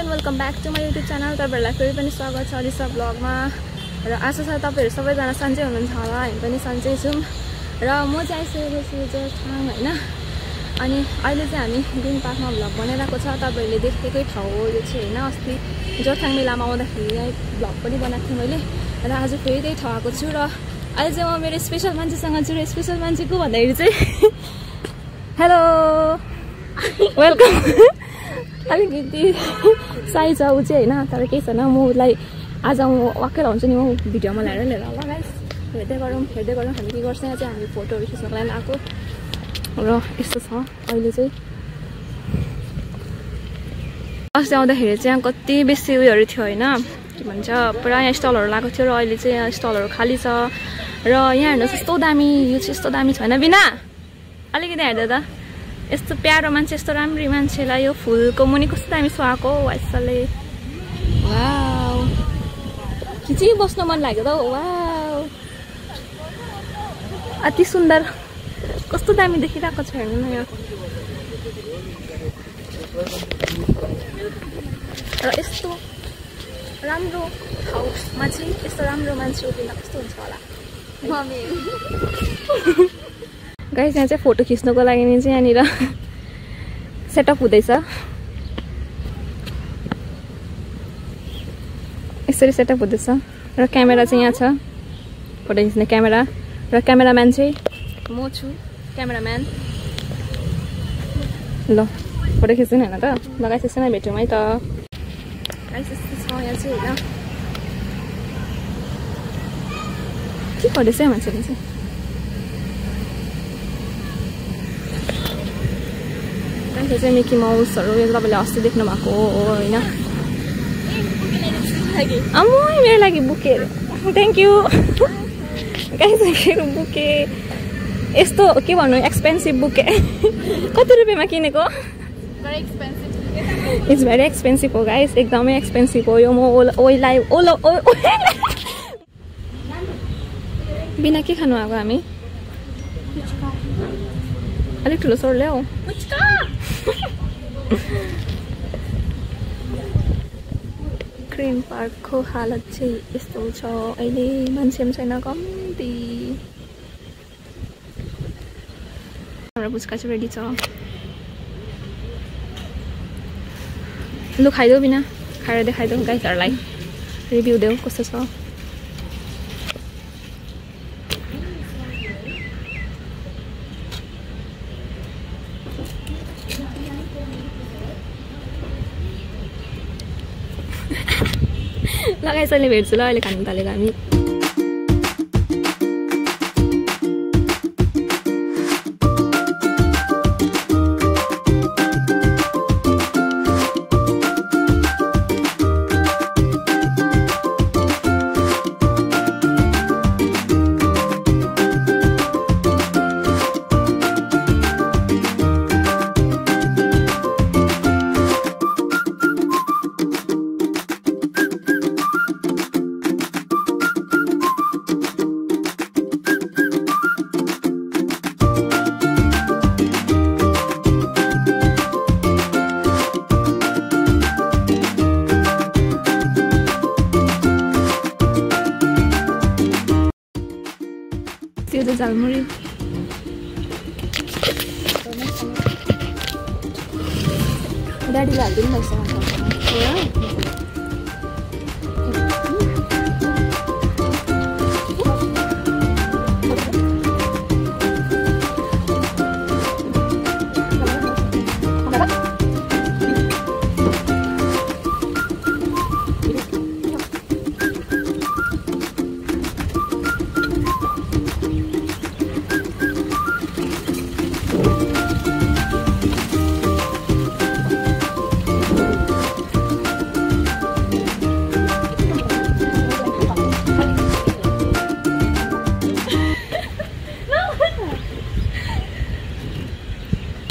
Welcome back to my YouTube channel. तपाईहरुलाई फेरि पनि स्वागत छ अलिसा ब्लगमा र आशा छ तपाईहरु सबैजना सन्चै हुनुहुन्छ होला। हामी पनि सन्चै छौं र म चाहिँ आइसकेको छु जोरथाङ हैन। अनि अहिले चाहिँ हामी ग्रिन पार्कमा भ्लग बनाइरहेको छ। तपाईहरुले देखेकै ठाउँ हो यो चाहिँ हैन। अस्ति जोरथाङ मेलामा आउँदाखेरि यहाँ भ्लग पनि बनाएको थिएँ मैले र आज फेरि त्यही ठाउँ आएको छु र अहिले चाहिँ म मेरो स्पेशल मान्छेसँग छु र स्पेशल मान्छे को भन्दाखेरि चाहिँ हेलो वेलकम। अलिकति साई छ ऊ चाहिँ हैन, तर केही छैन। म उसलाई आज म वाक्कै लाउँछु नि, म भिडियोमा लिएर होला गाइस। हेर्दै गरौँ हामी के गर्छ। यहाँ चाहिँ हामी फोटोहरू खिच्नको लागि आएको र यस्तो छ अहिले चाहिँ। अस्ति आउँदाखेरि चाहिँ यहाँ कति बेसी उयोहरू थियो हैन, के भन्छ पुरा यहाँ स्टलहरू लागेको थियो र अहिले चाहिँ यहाँ स्टलहरू खाली छ र यहाँ हेर्नुहोस् यस्तो दामी, यो चाहिँ यस्तो दामी छ हैन बिना। अलिकति हेर्दा त यस्तो प्यारो मान्छे, यस्तो राम्री मान्छेलाई यो फुलको मुनि कस्तो दामी सुहाएको वाइसले। वाउ खिची बस्न मन लाग्यो त। वाउ अति सुन्दर, कस्तो दामी देखिरहेको छ हेर्नु न यो। र यस्तो राम्रो ठाउँमा चाहिँ यस्तो राम्रो मान्छे उभिँदा कस्तो हुन्छ होला गाइस। यहाँ चाहिँ फोटो खिच्नको लागि चाहिँ यहाँनिर सेटअप हुँदैछ। यसरी सेटअप हुँदैछ र क्यामेरा चाहिँ यहाँ छ, फोटो खिच्ने क्यामेरा र क्यामेराम्यान चाहिँ म छु, क्यामेराम्यान। ल फोटो खिच्दैन हैन त। ल गाइस यसैमा भेटौँ है त गाइस। यस्तो छ यहाँ चाहिँ हैन। के गर्दैछ मान्छेले चाहिँ। यो चाहिँ मिकी माउसहरू, यो तपाईँले अस्ति देख्नु भएको हो होइन। मेरो लागि बुके, थ्याङ्क यू गाइस। मेरो बुके यस्तो के भन्नु, एक्सपेन्सिभ बुके। कति रुपियाँमा किनेको? इट्स भेरी एक्सपेन्सिभ हो गाइस, एकदमै एक्सपेन्सिभ हो यो। म ओइलाई बिना के खानु आएको हामी? अलिक ठुलो स्वर ल्याऊ। ग्रिन पार्कको हालत चाहिँ यस्तो छ अहिले, मान्छे पनि छैन, कम्ती। हाम्रो पुच्का चाहिँ रेडी छ। लु खाइदेऊ बिना, खाएर देखाइदेऊ गाइसहरूलाई, रिभ्यू देऊ कस्तो छ। लगाइसले भेट्छु ल अहिले खानु थालेको हामी। त्यो चाहिँ झालमुरी ड्याडीले हालिदिनु पर्छ।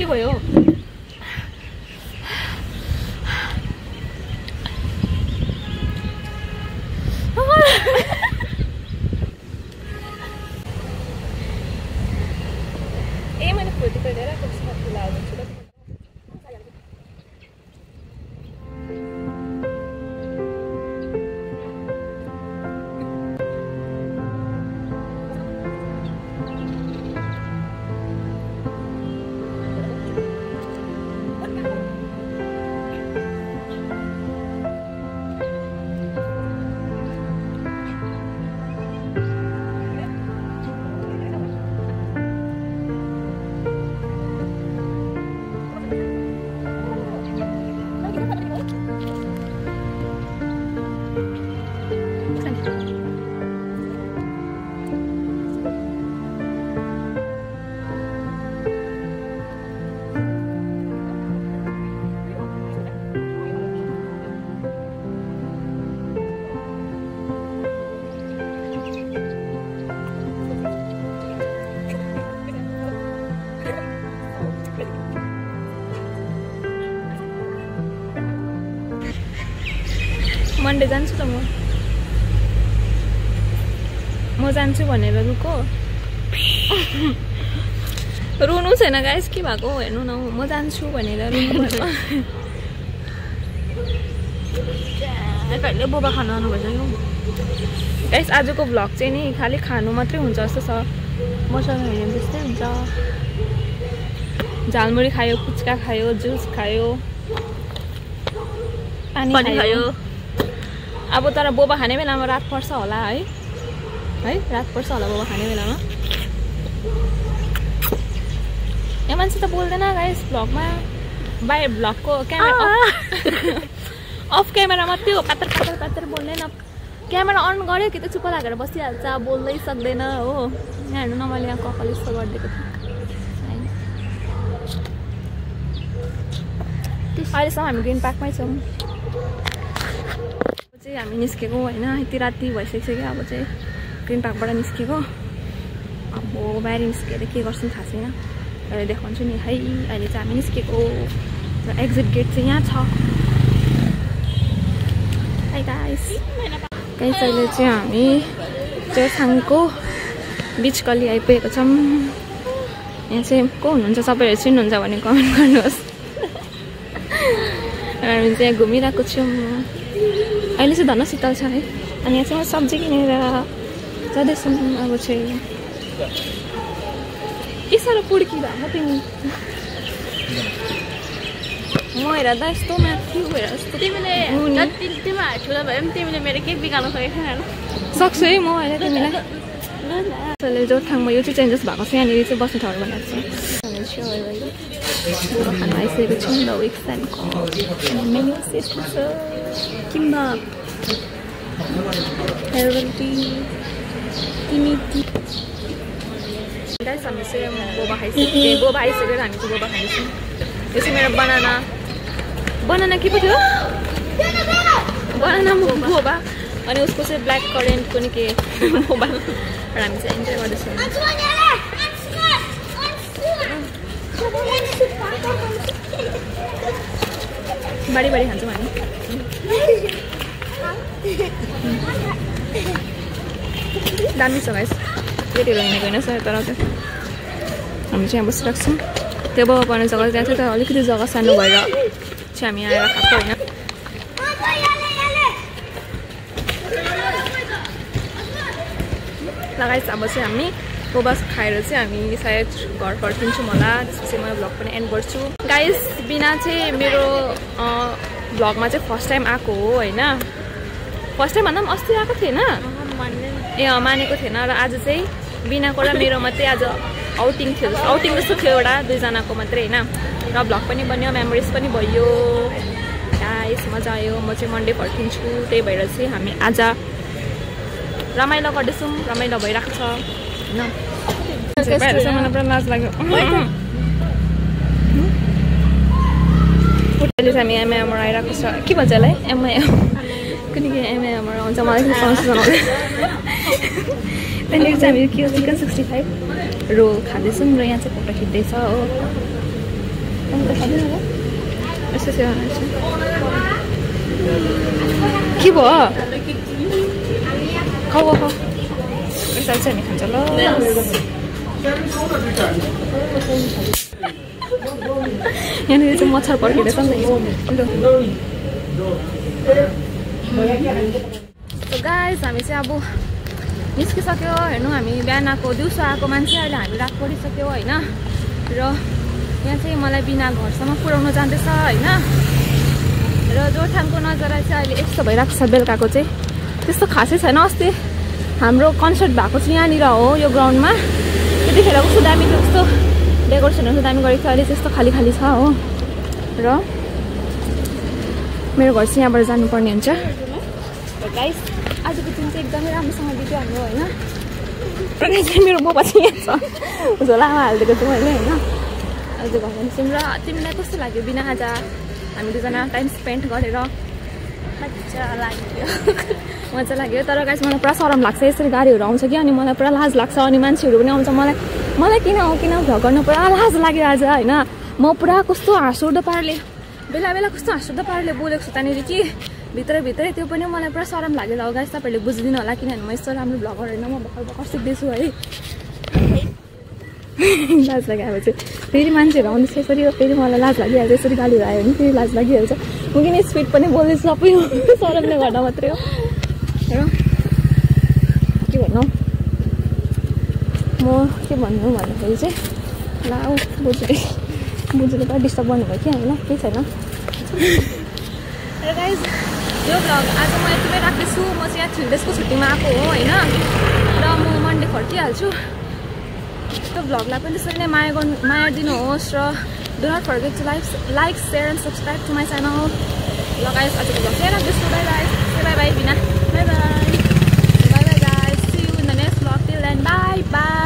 के भयो? ए मैले फोटो लिएर कसरी फुलाउँछु। मन्डे जान्छु त म जान्छु भनेर रुको रुनु छैन गाइस के भएको हेर्नु न म जान्छु भनेर रुनु भएको कहिले बोबा खानु आउनु भइसक्यो गाइस आजको भ्लग चाहिँ नि खालि खानु मात्रै हुन्छ जस्तो छ मसँग हेर्नु जस्तै हुन्छ झालमुरी खायो पुच्का खायो जुस खायो पानी खायो अब तर बोबा खाने बेलामा रात पर्छ होला है रात पर्छ होला बोबा खाने बेलामा यहाँ मान्छे त बोल्दैन गाइस भ्लगमा बाहिर भ्लगको क्यामेरा अफ क्यामेरा मात्रै हो पातर पातर पातर बोल्दैन क्यामेरा अन गर्यो कि त चुप्प लागेर बसिहाल्छ बोल्दै सक्दैन हो यहाँ हेर्नु न मैले यहाँ कपाल यस्तो गरिदिएको थिएँ अहिलेसम्म हामी ग्रिन पार्कमै छौँ चाहिँ हामी निस्केको होइन यति राति भइसक्यो अब चाहिँ ग्रिन पार्कबाट निस्केको अब बाहिर निस्केर के गर्छौँ थाहा छैन अहिले देखाउँछु नि है अहिले चाहिँ हामी निस्केको र एक्जिट गेट चाहिँ यहाँ छ गाइस अहिले चाहिँ हामी जोरथाङको बिच गल्ली आइपुगेको छौँ यहाँ चाहिँ को हुनुहुन्छ सबैहरू चिन्नुहुन्छ भने कमेन्ट गर्नुहोस् हामी चाहिँ यहाँ घुमिरहेको छौँ अहिले चाहिँ धन्न शीतल छ है अनि यहाँ चाहिँ म सब्जी किनेर जाँदैछौँ अब चाहिँ के साह्रो पुड्की भएको तिमी म हेर त यस्तो माथि हेर यस्तो तिमीले तिमीहरू ठुलो भयो पनि तिमीले मेरो केही बिगार्नु सकेको छैन सक्छु है म अहिले तिमीलाई जोरथाङमा यो चाहिँ चेन्जेस भएको छ यहाँनिर चाहिँ बस्ने ठाउँ बनाएको छ खाना आइसकेको छौँ द विक्स एन्ड मेन्यु यस्तो छ किम्बा हेर्बल टी तिमी गाइस हामी चाहिँ बोबा खाइसक्यो बोबा आइसकेर हामी चाहिँ बोबा खाइसक्यौँ यो चाहिँ मेरो बनाना के पो थियो बनाना बोबा अनि उसको चाहिँ ब्ल्याक करेन्टको नि के बोबा र हामी चाहिँ इन्जोय गर्दैछौँ बारी बारी खान्छौँ हामी दामी छ गाइस केटीहरू हिँडेको होइन सर तर चाहिँ हामी चाहिँ यहाँ बसिरहेको छौँ त्यो बाबा पर्ने जग्गा त्यहाँ चाहिँ तर अलिकति जग्गा सानो भएर चाहिँ हामी आएर खाएको होइन लगाइस अब चाहिँ हामी बोबा खाएर चाहिँ हामी सायद घर फर्किन्छौँ होला त्यसपछि म भ्लग पनि एन्ड गर्छु गाइस बिना चाहिँ मेरो भ्लगमा चाहिँ फर्स्ट टाइम आएको हो होइन फर्स्ट टाइम भन्दा पनि अस्ति आएको थिएन ए मानेको थिएन र आज चाहिँ बिनाको र मेरो मात्रै आज आउटिङ थियो आउटिङ जस्तो थियो एउटा दुईजनाको मात्रै होइन र भ्लग पनि बन्यो मेमोरिज पनि भयो गाइस मजा आयो म चाहिँ मन्डे फर्किन्छु त्यही भएर चाहिँ हामी आज रमाइलो गर्दैछौँ रमाइलो भइरहेको छ होइन मलाई पुरा लाज लाग्यो अहिले चाहिँ हामी एमआइएमबाट आइरहेको छ के भन्छ यसलाई एमआइएम किनकि एमआइएमबाट आउँछ मलाई पनि पाउँछ जनाउँदै त्यहाँनिर चाहिँ हामी के चिकन 65 रोल खाँदैछौँ र यहाँ चाहिँ फोटो खिच्दैछ हो यस्तो चाहिँ के भयो खाऊ यसरी चाहिँ हामी खान्छ ल यहाँनिर चाहिँ मच्छर पर्खिँदैछ नि त गाइस हामी चाहिँ अब निस्किसक्यो हेर्नु हामी बिहान आएको दिउँसो आएको मान्छे अहिले हामी रात परिसक्यो होइन र यहाँ चाहिँ मलाई बिना घरसम्म पुऱ्याउनु जाँदैछ होइन र जोरथाङको नजारा चाहिँ अहिले यस्तो भइरहेको छ बेलुकाको चाहिँ त्यस्तो खासै छैन अस्ति हाम्रो कन्सर्ट भएको चाहिँ यहाँनिर हो यो ग्राउन्डमा त्यतिखेर कस्तो दामी थियो कस्तो डेकोरेसनहरू दामी गरेको थियो अहिले चाहिँ यस्तो खाली खाली छ हो र मेरो घर चाहिँ यहाँबाट जानुपर्ने हुन्छ गाइस आजको दिन चाहिँ एकदमै राम्रोसँग बित्यो हाम्रो होइन र चाहिँ मेरो बोबा चाहिँ यहाँ छ झोलामा हालिदिएको छु मैले होइन आज घर जान्छौँ र तिमीलाई कस्तो लाग्यो बिना आज हामी दुईजना टाइम स्पेन्ड गरेर मजा लाग्यो तर गाइस मलाई पुरा सरम लाग्छ यसरी गाडीहरू आउँछ कि अनि मलाई पुरा लाज लाग्छ अनि मान्छेहरू पनि आउँछ मलाई किन भ्लग गर्नु पुरा लाज लाग्यो आज होइन म पुरा कस्तो हाँसउठ्दो पाराले बेला बेला कस्तो हाँसउठ्दो पाराले बोलेको छु त्यहाँनिर कि भित्रै त्यो पनि मलाई पुरा सरम लाग्यो ल गाइस तपाईँहरूले बुझिदिनु होला किनभने म यस्तो राम्रो भ्लगर होइन म भर्खर सिक्दैछु है लाज लाग्यो फेरि मान्छेहरू आउँदैछ यसरी फेरि मलाई लाज लागिहाल्छ यसरी गालीहरू आयो भने फेरि लाज लागिहाल्छ म किन स्पिड पनि बोल्दैछु सबै सरमले गर्दा मात्रै हो र के भन्नु म के भन्नु भन्दाखेरि चाहिँ ला बुझ्दै पुरा डिस्टर्ब गर्नुभयो कि हामीलाई केही छैन र गाइज यो भ्लग आज म यतिमै राख्दैछु म चाहिँ यहाँ 3 डेजको छुट्टीमा आएको हो होइन र म मन्डे फर्किहाल्छु त्यो भ्लगलाई पनि त्यसरी नै माया दिनुहोस् र do not forget to like share and subscribe to my channel ल गाइज आजको भ्लग चाहिँ राख्दैछु बाई बाई बाई बाई बिना bye bye bye bye guys see you in the next vlog till then bye by